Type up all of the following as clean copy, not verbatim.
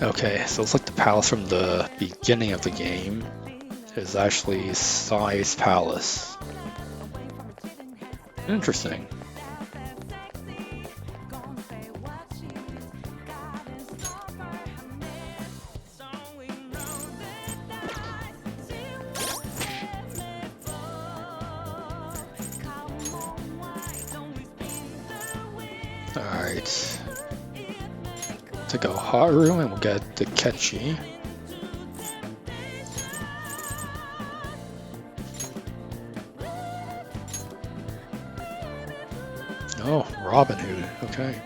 Okay, so it's like the palace from the beginning of the game is actually Sai's palace. Interesting. Alright. Take a Haru and we'll get the Ketchi. Oh, Robin Hood, okay.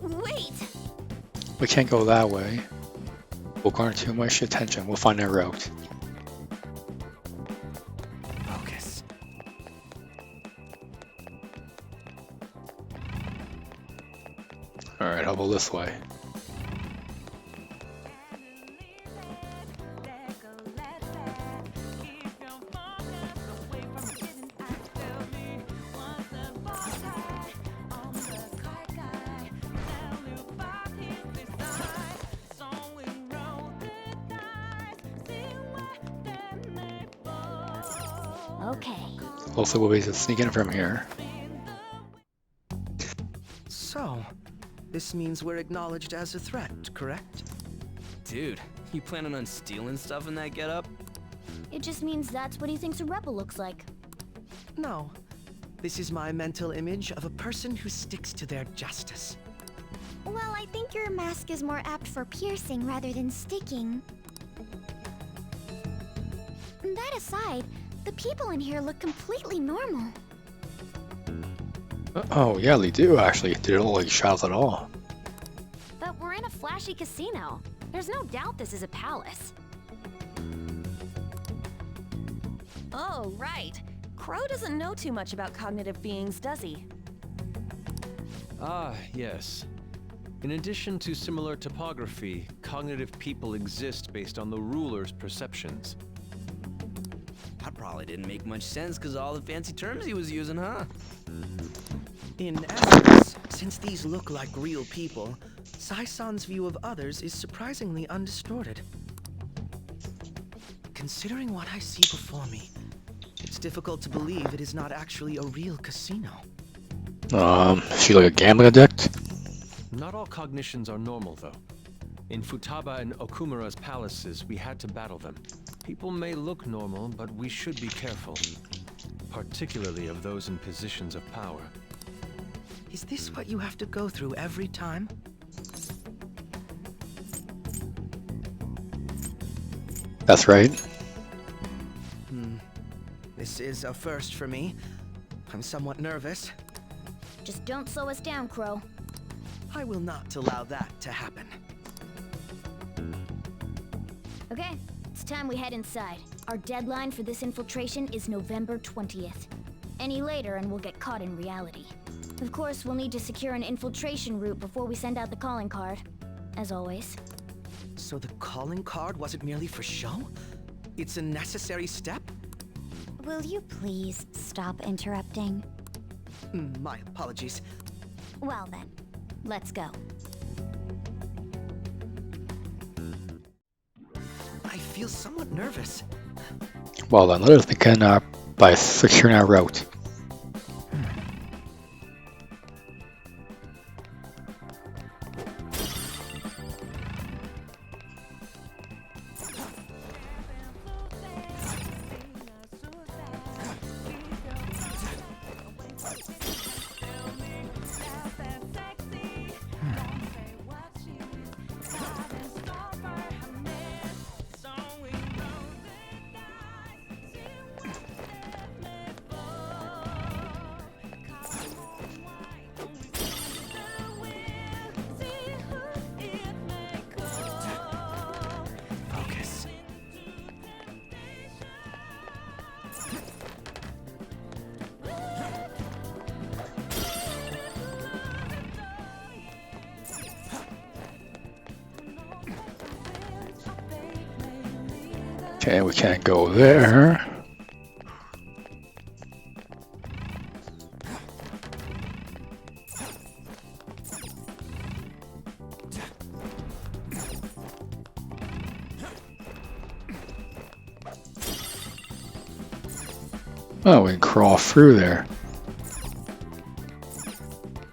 Wait! We can't go that way. We'll garner too much attention. We'll find our route. Focus. Alright, how about this way? Okay. Hopefully we'll be able to sneak in from here. So, this means we're acknowledged as a threat, correct? Dude, you planning on stealing stuff in that getup? It just means that's what he thinks a rebel looks like. No. This is my mental image of a person who sticks to their justice. Well, I think your mask is more apt for piercing rather than sticking. That aside, the people in here look completely normal. Oh, yeah, they do actually. They don't look like shadows at all. But we're in a flashy casino. There's no doubt this is a palace. Oh, right. Crow doesn't know too much about cognitive beings, does he? Ah, yes. In addition to similar topography, cognitive people exist based on the ruler's perceptions. That probably didn't make much sense because all the fancy terms he was using, huh? In essence, since these look like real people, Sai-san's view of others is surprisingly undistorted. Considering what I see before me, it's difficult to believe it is not actually a real casino. Is she like a gambling addict? Not all cognitions are normal, though. In Futaba and Okumura's palaces, we had to battle them. People may look normal, but we should be careful. Particularly of those in positions of power. Is this what you have to go through every time? That's right. This is a first for me. I'm somewhat nervous. Just don't slow us down, Crow. I will not allow that to happen. Okay, it's time we head inside. Our deadline for this infiltration is November 20th. Any later and we'll get caught in reality. Of course, we'll need to secure an infiltration route before we send out the calling card. As always. So the calling card wasn't merely for show? It's a necessary step? Will you please stop interrupting? My apologies. Well then, let's go. I feel somewhat nervous. Well then, let us begin by securing our route. Focus. Okay, we can't go there. Oh, we can crawl through there.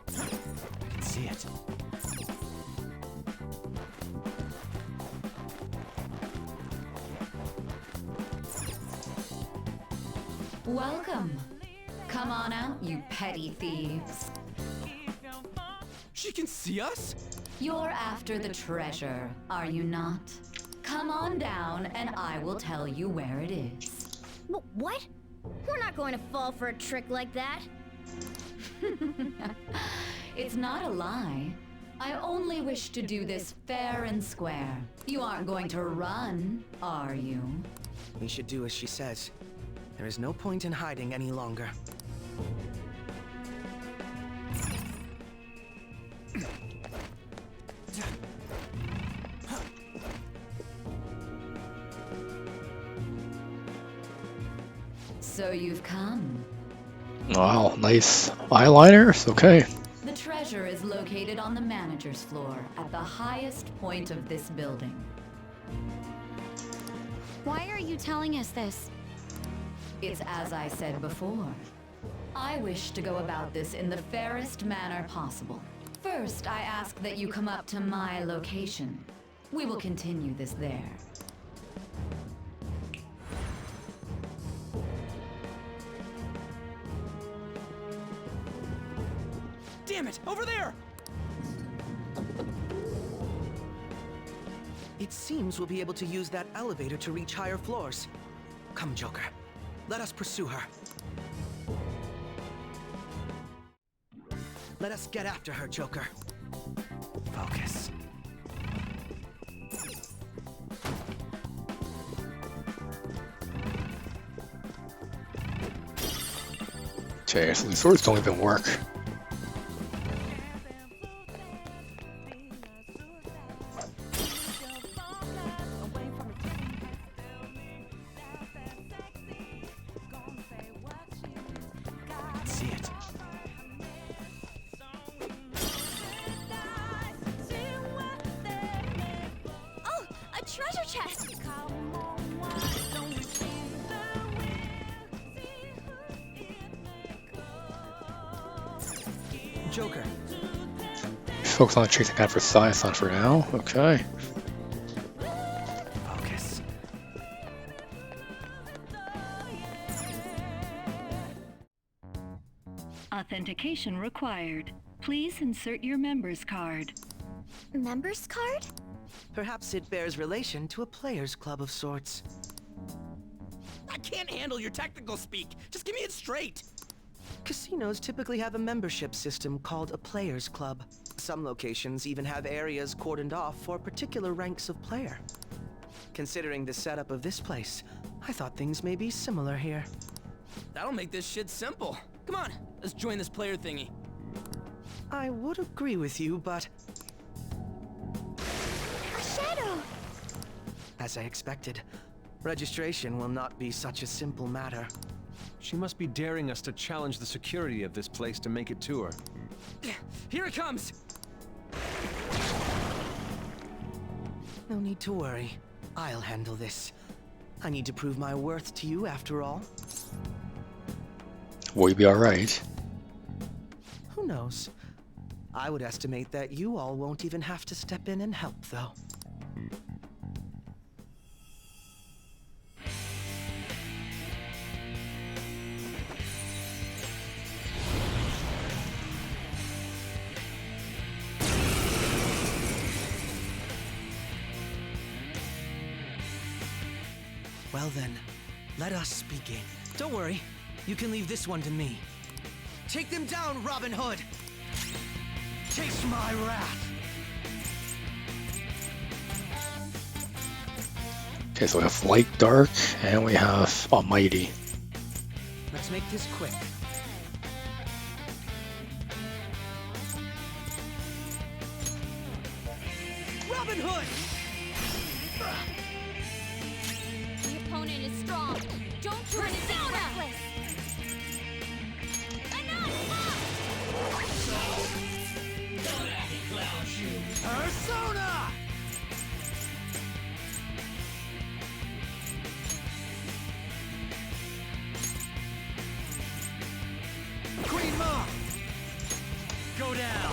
I can see it. Welcome. Come on out, you petty thieves. She can see us? You're after the treasure, are you not? Come on down and I will tell you where it is. What? We're not going to fall for a trick like that. It's not a lie. I only wish to do this fair and square. You aren't going to run, are you? We should do as she says. There is no point in hiding any longer. So you've come. Wow, nice eyeliners. Okay. The treasure is located on the manager's floor at the highest point of this building. Why are you telling us this? It's as I said before. I wish to go about this in the fairest manner possible. First, I ask that you come up to my location. We will continue this there. Damn it! Over there! It seems we'll be able to use that elevator to reach higher floors. Come, Joker. Let us pursue her. Let us get after her, Joker. Focus. Okay, so these swords don't even work. See it. Oh, a treasure chest! Joker. Focus on chasing after Science for now. Okay. Focus. Authentication required. Please insert your member's card. Member's card? Perhaps it bears relation to a players' club of sorts. I can't handle your technical speak. Just give me it straight. Casinos typically have a membership system called a players' club. Some locations even have areas cordoned off for particular ranks of player. Considering the setup of this place, I thought things may be similar here. That'll make this shit simple. Come on, let's join this player thingy. I would agree with you, but A shadow! as I expected, registration will not be such a simple matter. She must be daring us to challenge the security of this place to make it to her. Here it comes! No need to worry. I'll handle this. I need to prove my worth to you after all. Will you be alright? Who knows? I would estimate that you all won't even have to step in and help, though. Well then, let us begin. Don't worry, you can leave this one to me. Take them down, Robin Hood! Taste my wrath! Okay, so we have Light Dark, and we have Almighty. Let's make this quick. Robin Hood! We now.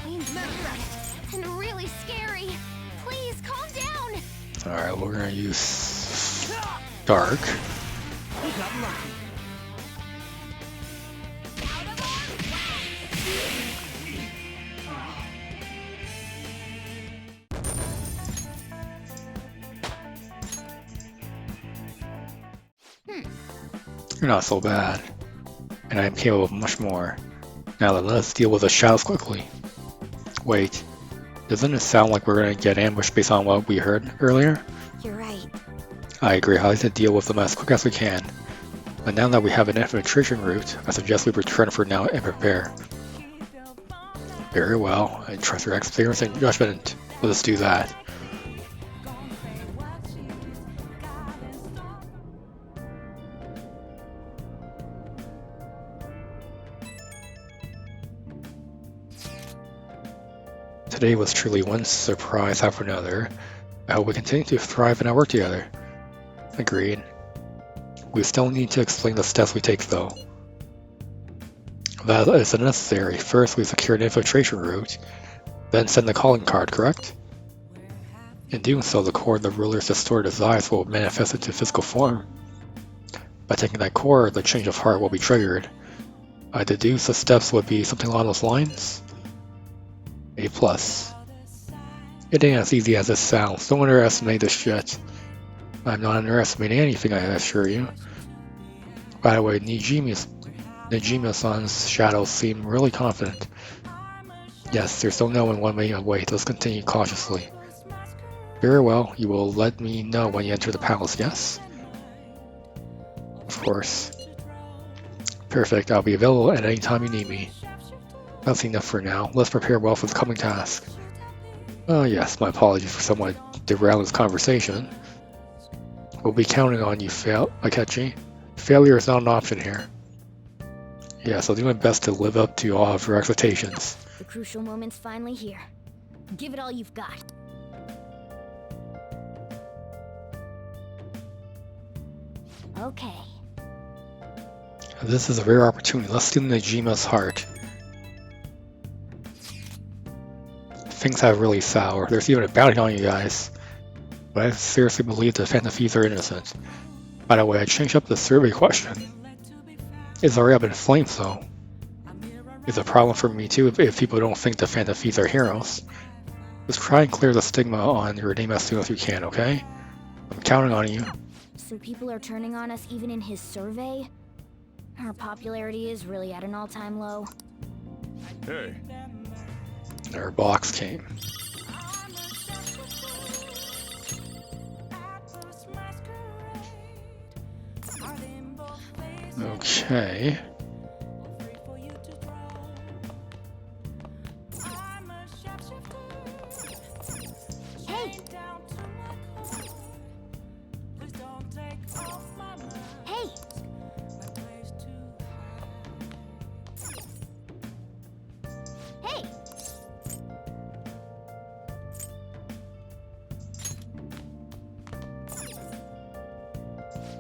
Queen's memorized and really scary. Please calm down. Alright, we're gonna use Dark. We got lucky. Out of our You're not so bad. And I am capable of much more. Now then, let us deal with the shadows quickly. Wait, doesn't it sound like we're gonna get ambushed based on what we heard earlier? You're right. I agree, I like to deal with them as quick as we can. But now that we have an infiltration route, I suggest we return for now and prepare. Very well, I trust your experience and judgment. Let us do that. Today was truly one surprise after another. I hope we continue to thrive in our work together. Agreed. We still need to explain the steps we take though. That is unnecessary. First we secure an infiltration route, then send the calling card, correct? In doing so, the core of the ruler's distorted desires will manifest into physical form. By taking that core, the change of heart will be triggered. I deduce the steps would be something along those lines? A+. It ain't as easy as it sounds. Don't underestimate this shit. I'm not underestimating anything, I assure you. By the way, Nijima-san's shadows seem really confident. Yes, there's still no one way away. Let's continue cautiously. Very well, you will let me know when you enter the palace, yes? Of course. Perfect, I'll be available at any time you need me. That's enough for now. Let's prepare well for the coming task. Oh yes, my apologies for somewhat derailing this conversation. We'll be counting on you, Akechi. Failure is not an option here. Yes, I'll do my best to live up to all of your expectations. The crucial moment's finally here. Give it all you've got. Okay. This is a rare opportunity. Let's steal Nijima's heart. Things have really soured. There's even a bounty on you guys. But I seriously believe the Phantom Thieves are innocent. By the way, I changed up the survey question. It's already up in flames though. It's a problem for me too if people don't think the Phantom Thieves are heroes. Just try and clear the stigma on your name as soon as you can, okay? I'm counting on you. So people are turning on us even in his survey? Our popularity is really at an all-time low. Hey, Their box came. Okay. Hey! Hey! Hey!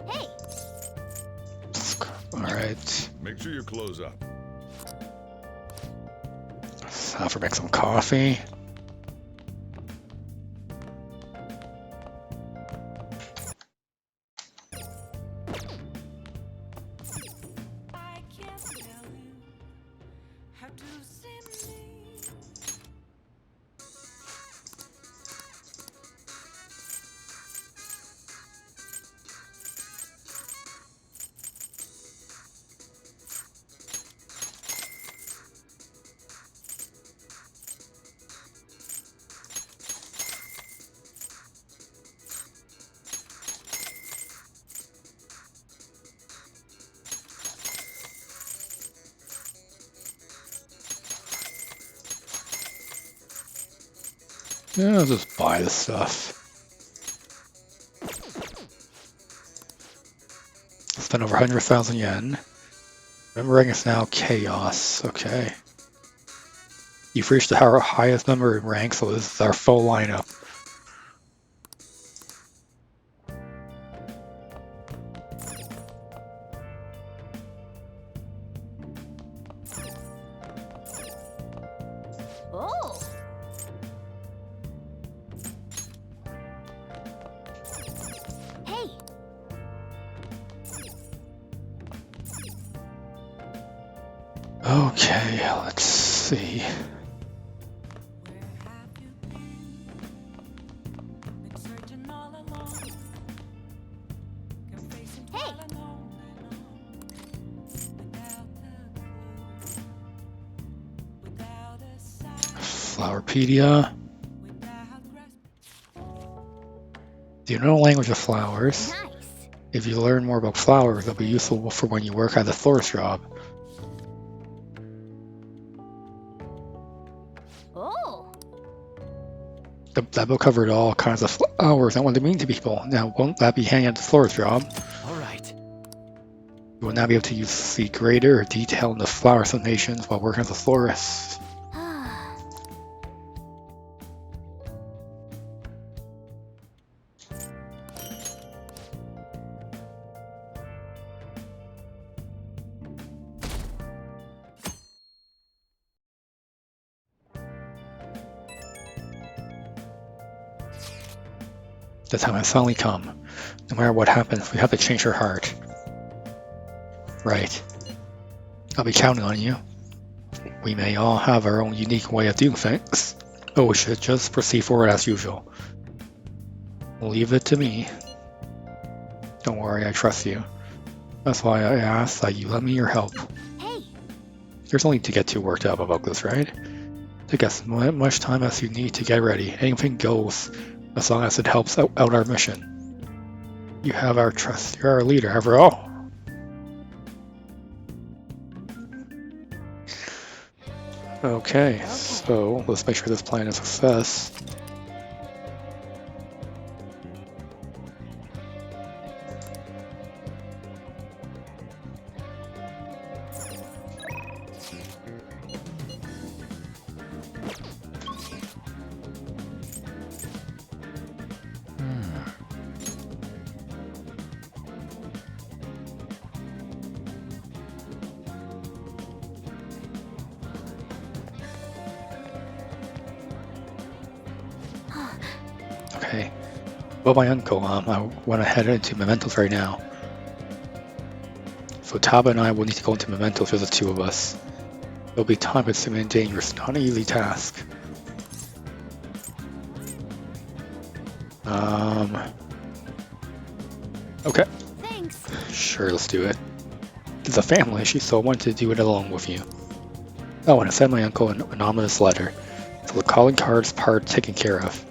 Hey! Alright. make sure you close up. Time for make some coffee. Yeah, I'll just buy the stuff. Spend over 100,000 yen. Remembering it's now chaos. Okay. You've reached our highest number in rank, so this is our full lineup. Oh! Hey! Okay, let's see. Hey! Flowerpedia. Do you know the language of flowers? Nice! If you learn more about flowers, they'll be useful for when you work at the florist job. Oh! That book covered all kinds of flowers and what they mean to people. Now, won't that be handy at the florist job? Alright. You will now be able to see greater detail in the flower explanations while working as a florist. The time has finally come. No matter what happens, we have to change her heart. Right. I'll be counting on you. We may all have our own unique way of doing things, but we should just proceed forward as usual. Leave it to me. Don't worry, I trust you. That's why I asked that you lend me your help. Hey! There's only to get too worked up about this, right? Take as much time as you need to get ready. Anything goes, as long as it helps out our mission. You have our trust. You're our leader, after all. Okay, so let's make sure this plan is a success. Okay. Well, my uncle, I want to head into Mementos right now. Futaba and I will need to go into Mementos, just the two of us. There'll be time-consuming and dangerous, not an easy task. Okay. Thanks! Sure, let's do it. It's a family issue, so I wanted to do it along with you. I want to send my uncle an anonymous letter, so the calling card's part taken care of.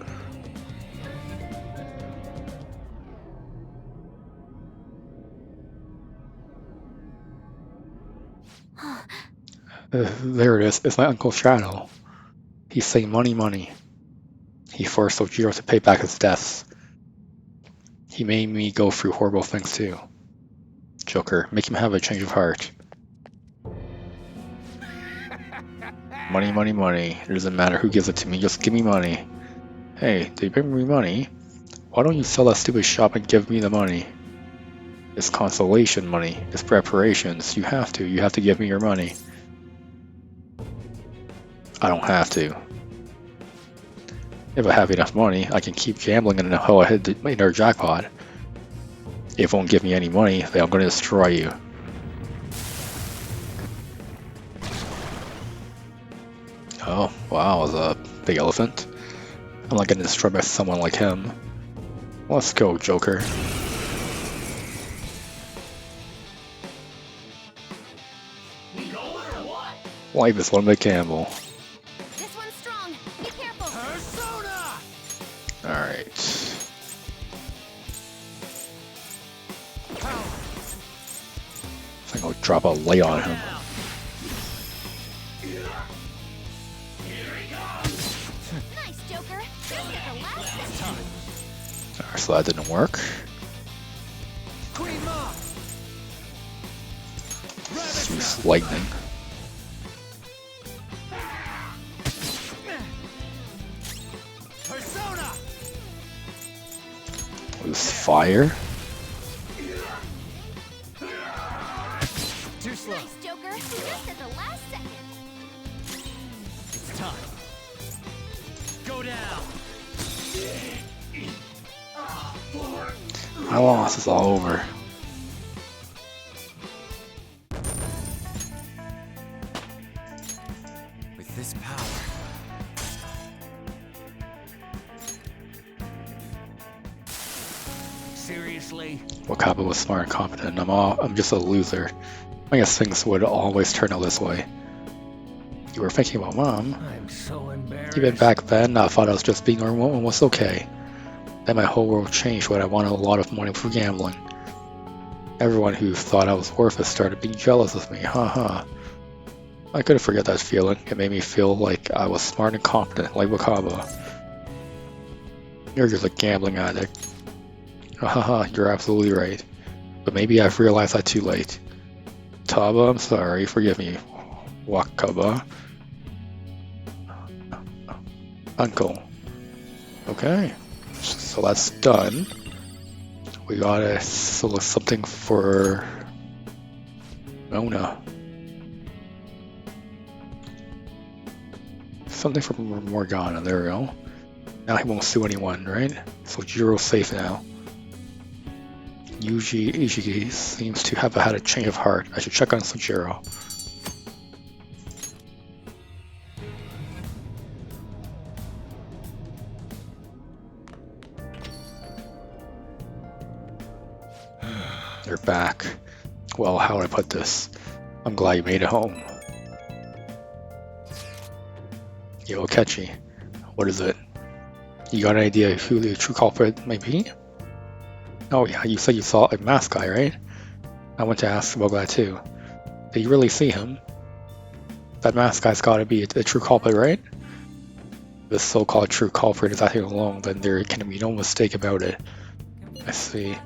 There it is. It's my Uncle Shadow. He's saying money, money. He forced Ojiro to pay back his debts. He made me go through horrible things too. Joker, make him have a change of heart. Money, money, money. It doesn't matter who gives it to me, just give me money. Hey, they bring me money. Why don't you sell that stupid shop and give me the money? It's consolation money. It's preparations. You have to give me your money. I don't have to. If I have enough money, I can keep gambling until I hit our jackpot. If it won't give me any money, then I'm going to destroy you. Oh, wow, it's a big elephant. I'm not getting destroyed by someone like him. Let's go, Joker. Life is one big gamble. This one's strong! Be careful! Persona! Alright. I think I'll drop a lay on him. Nice, Joker! Just get the last time! Alright, so that didn't work. Use lightning. Use fire? Too slow. Nice, Joker. Just at the last second. It's time. Go down. My loss is all over. With this power. Seriously? Wakaba was smart and confident. I'm just a loser. I guess things would always turn out this way. You were thinking about Mom. I'm so embarrassed. Even back then, I thought I was just being normal and was okay. Then my whole world changed when I wanted a lot of money for gambling. Everyone who thought I was worth it started being jealous of me, haha. I couldn't forget that feeling. It made me feel like I was smart and confident, like Wakaba. You're just a gambling addict. Haha, you're absolutely right. But maybe I've realized that too late. Taba, I'm sorry, forgive me. Wakaba. Uncle. Okay, so that's done. We gotta select something for Mona. Something for Morgana, there we go. Now he won't sue anyone, right? So Jiro's safe now. Yuji Ishiki seems to have had a change of heart. I should check on Sojiro. They're back. Well, how would I put this? I'm glad you made it home. Yo, Akechi, what is it? You got an idea who the true culprit may be? Oh yeah, you said you saw a masked guy, right? I went to ask about that too. Did you really see him? That masked guy's gotta be the true culprit, right? If this so-called true culprit is acting alone, then there can be no mistake about it. I see.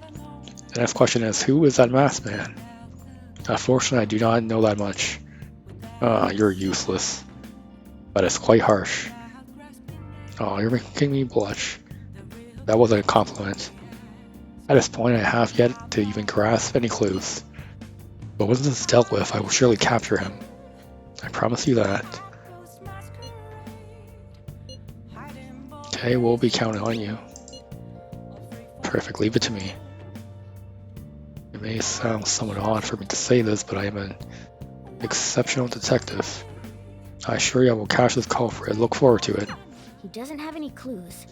The next question is, who is that masked man? Unfortunately, I do not know that much. You're useless. But it's quite harsh. Oh, you're making me blush. That wasn't a compliment. At this point, I have yet to even grasp any clues. But once this is dealt with, I will surely capture him. I promise you that. Okay, we'll be counting on you. Perfect, leave it to me. It may sound somewhat odd for me to say this, but I am an exceptional detective. I assure you I will catch this culprit. Look forward to it. He doesn't have any clues,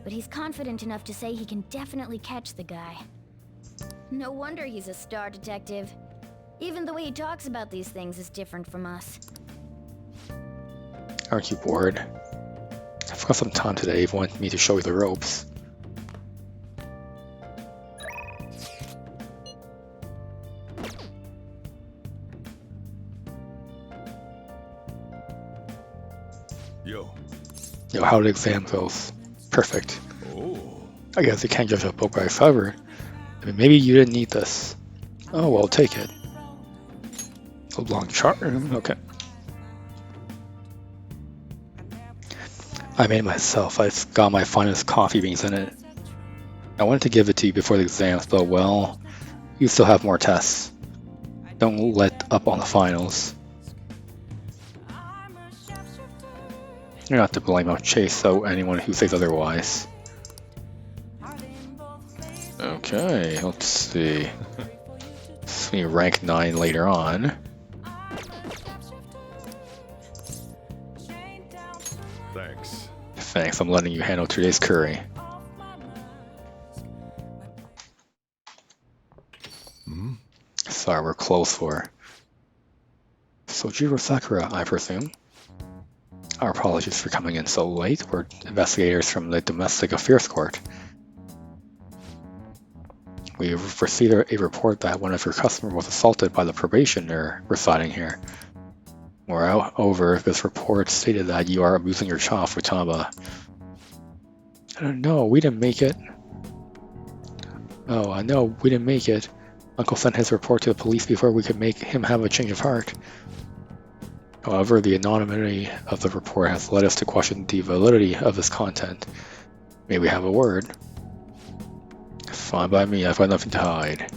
but he's confident enough to say he can definitely catch the guy. No wonder he's a star detective. Even the way he talks about these things is different from us. Aren't you bored? I've got some time today if you want me to show you the ropes. Yo, how the exam goes? Perfect. Oh. I guess you can't judge a book by its cover. I mean, maybe you didn't need this. Oh, well, take it. A long chart room, okay. I made it myself. I've got my finest coffee beans in it. I wanted to give it to you before the exams, but well, you still have more tests. Don't let up on the finals. You're not to blame. I'll chase out anyone who says otherwise. Okay, let's see. See rank 9 later on. Thanks. Thanks, I'm letting you handle today's curry. Sorry, we're close for. Sojiro Sakura, I presume. Our apologies for coming in so late. We're investigators from the Domestic Affairs Court. We've received a report that one of your customers was assaulted by the probationer residing here. Moreover, this report stated that you are abusing your child, Futaba. No, we didn't make it. Oh, I know, we didn't make it. Uncle sent his report to the police before we could make him have a change of heart. However, the anonymity of the report has led us to question the validity of its content. May we have a word? Fine by me, I've got nothing to hide.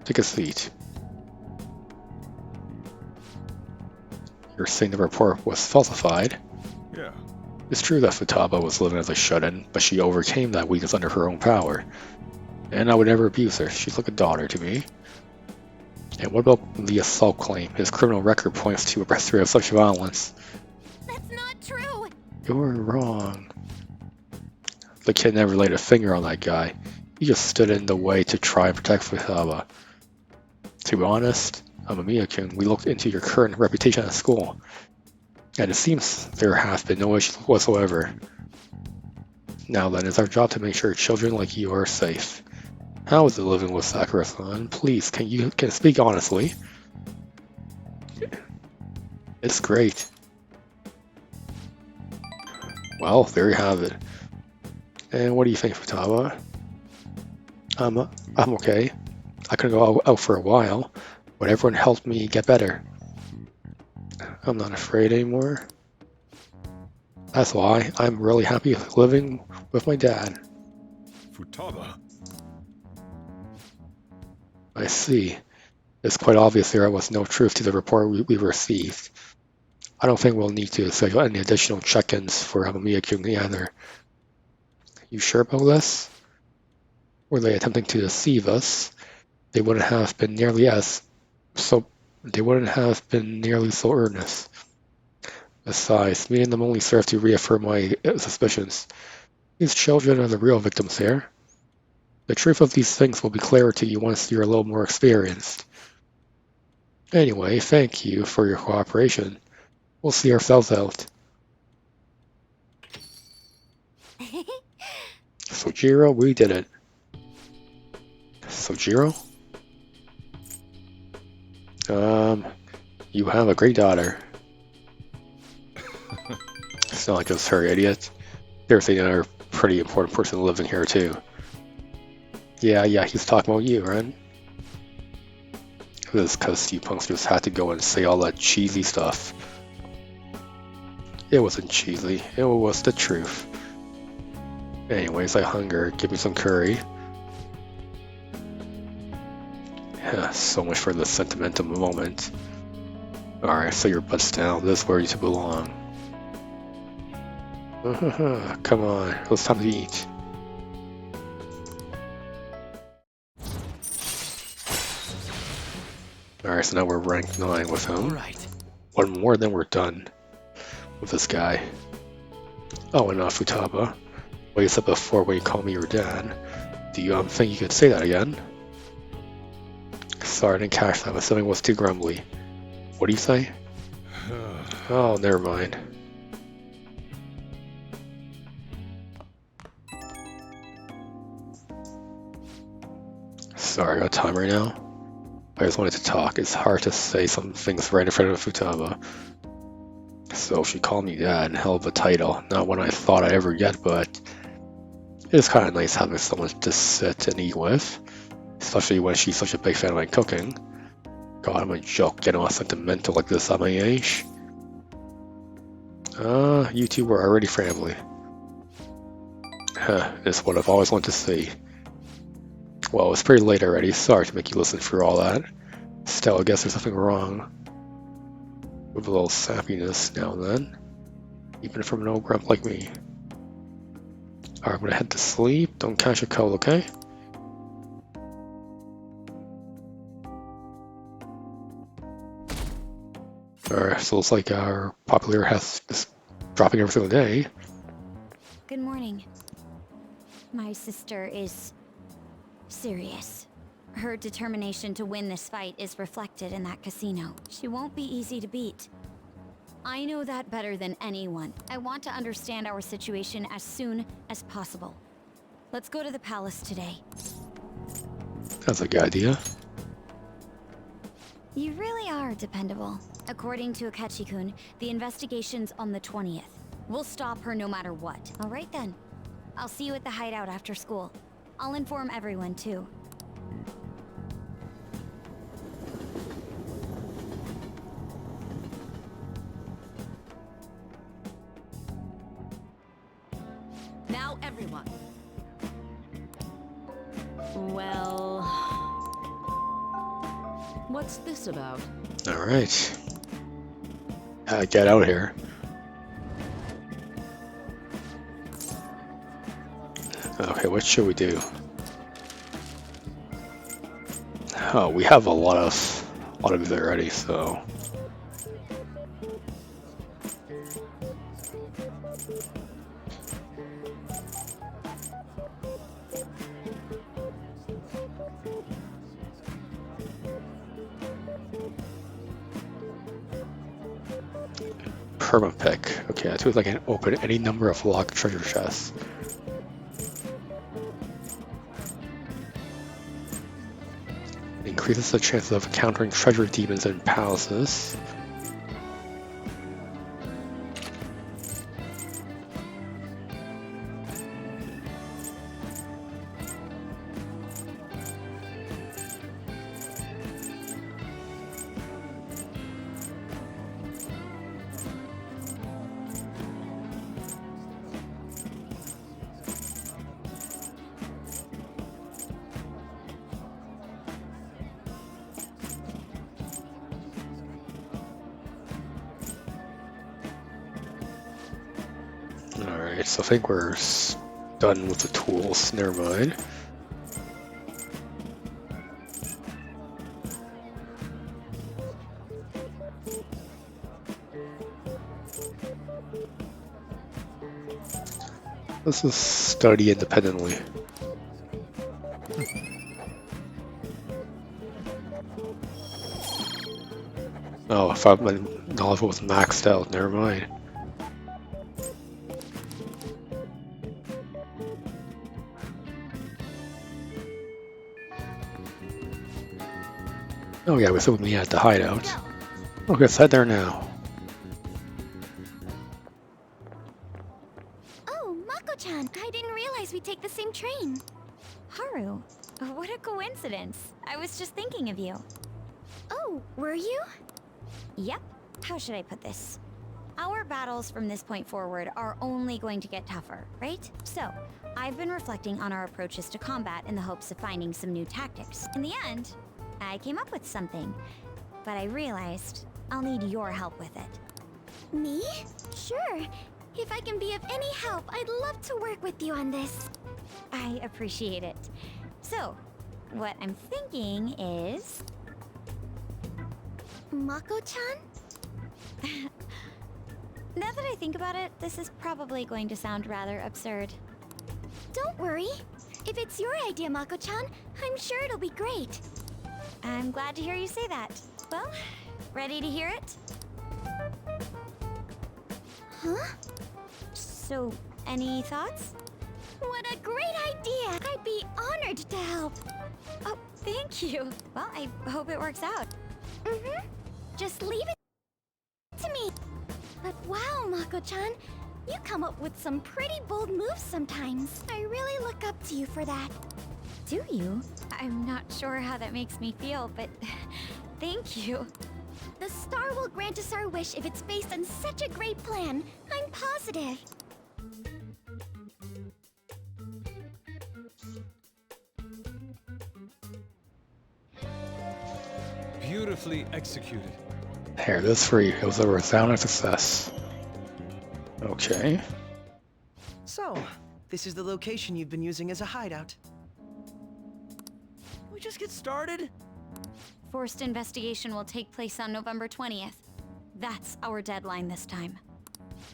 Take a seat. You're saying the report was falsified? Yeah. It's true that Futaba was living as a shut-in, but she overcame that weakness under her own power. And I would never abuse her. She's like a daughter to me. And what about the assault claim? His criminal record points to a history of such violence. That's not true! You're wrong. The kid never laid a finger on that guy. He just stood in the way to try and protect Futaba. To be honest, Amamiya-kun, we looked into your current reputation at school, and it seems there have been no issues whatsoever. Now then, it's our job to make sure children like you are safe. How is it living with Sakura-san? Please, can you speak honestly? It's great. Well, there you have it. And what do you think, Futaba? I'm okay. I couldn't go out for a while, but everyone helped me get better. I'm not afraid anymore. That's why I'm really happy living with my dad. Futaba. I see. It's quite obvious there was no truth to the report we received. I don't think we'll need to schedule any additional check-ins for Amamiya-kun either. You sure about this? Were they attempting to deceive us? They wouldn't have been nearly so earnest. Besides, meeting them only served to reaffirm my suspicions. These children are the real victims here. The truth of these things will be clearer to you once you're a little more experienced. Anyway, thank you for your cooperation. We'll see ourselves out. Sojiro, we did it. Sojiro? You have a great daughter. It's not just her, idiot. There's another pretty important person living here too. Yeah, he's talking about you, right? This because you punks just had to go and say all that cheesy stuff. It wasn't cheesy, it was the truth. Anyways, I hunger. Give me some curry. Yeah, so much for the sentimental moment. Alright, so your butt's down. This is where you belong. Come on, it's time to eat. Alright, so now we're rank 9 with him. Right. One more, then we're done with this guy. Oh, and Futaba. What you said before when you called me your dad. Do you think you could say that again? Sorry, I didn't catch that. I'm assuming it was too grumbly. What do you say? Oh, never mind. Sorry, I got time right now. I just wanted to talk. It's hard to say some things right in front of Futaba. So she called me dad, hell of a title. Not one I thought I'd ever get, but it's kind of nice having someone to sit and eat with. Especially when she's such a big fan of my cooking. God, I'm a joke getting all sentimental like this at my age. You two were already family. It's what I've always wanted to see. Well, it's pretty late already. Sorry to make you listen through all that. Still, I guess there's something wrong with a little sappiness now and then. Even from an old grump like me. Alright, I'm gonna head to sleep. Don't catch a cold, okay? Alright, so it's like our popular has is dropping every single day. Good morning. My sister is serious. Her determination to win this fight is reflected in that casino. She won't be easy to beat. I know that better than anyone. I want to understand our situation as soon as possible. Let's go to the palace today. That's a good idea. You really are dependable. According to Akechi-kun, the investigation's on the 20th. We'll stop her no matter what. All right then. I'll see you at the hideout after school. I'll inform everyone too. Now everyone. Well... What's this about? Alright. Get out here. Okay, what should we do? Oh, we have a lot of these already, so... Permapick. Okay, that's what I can open any number of locked treasure chests. Increases the chances of encountering treasure demons in palaces. Alright, so I think we're done with the tools. Never mind. Let's just study independently. Oh, I thought my knowledge was maxed out. Never mind. Oh yeah, we still need at the hideout. Okay, let's head there now. Oh, Mako-chan, I didn't realize we'd take the same train. Haru, what a coincidence. I was just thinking of you. Oh, were you? Yep. How should I put this? Our battles from this point forward are only going to get tougher, right? So, I've been reflecting on our approaches to combat in the hopes of finding some new tactics. In the end, I came up with something, but I realized I'll need your help with it. Me? Sure. If I can be of any help, I'd love to work with you on this. I appreciate it. So, what I'm thinking is... Mako-chan? Now that I think about it, this is probably going to sound rather absurd. Don't worry. If it's your idea, Mako-chan, I'm sure it'll be great. I'm glad to hear you say that. Well, ready to hear it? Huh? So, any thoughts? What a great idea! I'd be honored to help. Oh, thank you. Well, I hope it works out. Mm-hmm. Just leave it to me. But wow, Mako-chan, you come up with some pretty bold moves sometimes. I really look up to you for that. Do you? I'm not sure how that makes me feel, but thank you. The star will grant us our wish if it's based on such a great plan. I'm positive. Beautifully executed. Here, this is free. It was a resounding success. Okay. So, this is the location you've been using as a hideout. We just get started? Forced investigation will take place on November 20th. That's our deadline this time.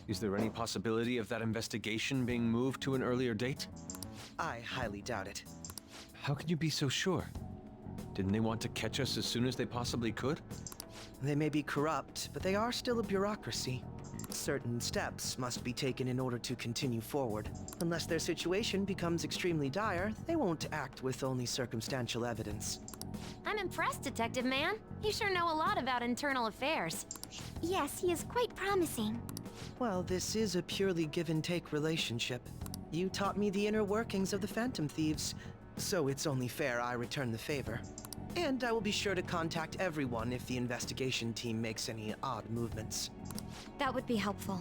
Is there any possibility of that investigation being moved to an earlier date? I highly doubt it. How can you be so sure? Didn't they want to catch us as soon as they possibly could? They may be corrupt, but they are still a bureaucracy. Certain steps must be taken in order to continue forward. Unless their situation becomes extremely dire, they won't act with only circumstantial evidence. I'm impressed, Detective Man. You sure know a lot about internal affairs. Yes, he is quite promising. Well, this is a purely give-and-take relationship. You taught me the inner workings of the Phantom Thieves, so it's only fair I return the favor. And I will be sure to contact everyone if the investigation team makes any odd movements. That would be helpful.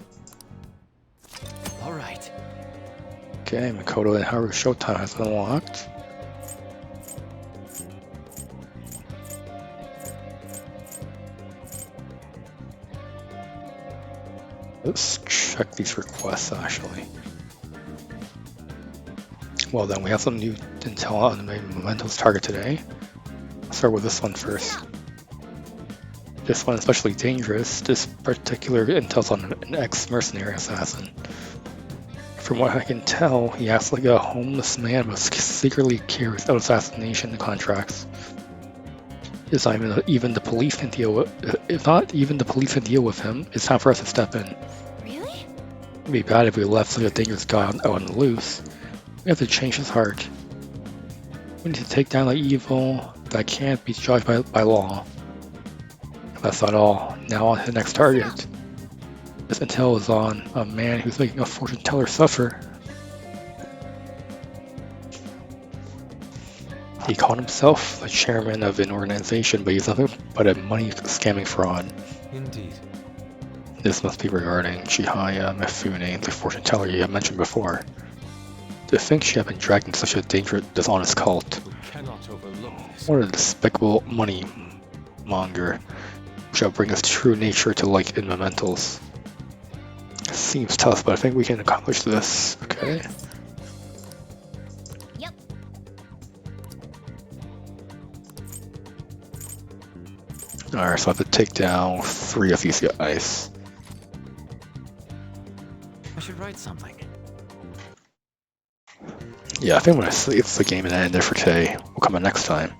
All right. Okay, Makoto and Haru Showtime has been unlocked. Let's check these requests actually. Well then, we have some new intel on the main Mementos target today. I'll start with this one first. This one is especially dangerous. This particular intel's on an ex-mercenary assassin. From what I can tell, he acts like a homeless man but secretly carries out assassination contracts. It's not even the police can deal with. If not even the police can deal with him, it's time for us to step in. Really? It'd be bad if we left such a dangerous guy out on the loose. We have to change his heart. We need to take down the evil that can't be judged by law. That's not all. Now on to the next target. This intel is on a man who's making a fortune teller suffer. He called himself the chairman of an organization, but he's nothing but a money scamming fraud. Indeed. This must be regarding Chihaya Mifune, the fortune teller you have mentioned before. To think she had been dragged into such a dangerous, dishonest cult. We cannot overlook this. What a despicable money monger. We shall bring his true nature to light in Mementos. Seems tough, but I think we can accomplish this. Okay. Yep. Alright, so I have to take down 3 of these guys. I should write something. Yeah, I think when I save the game and end there for today, we'll come in next time.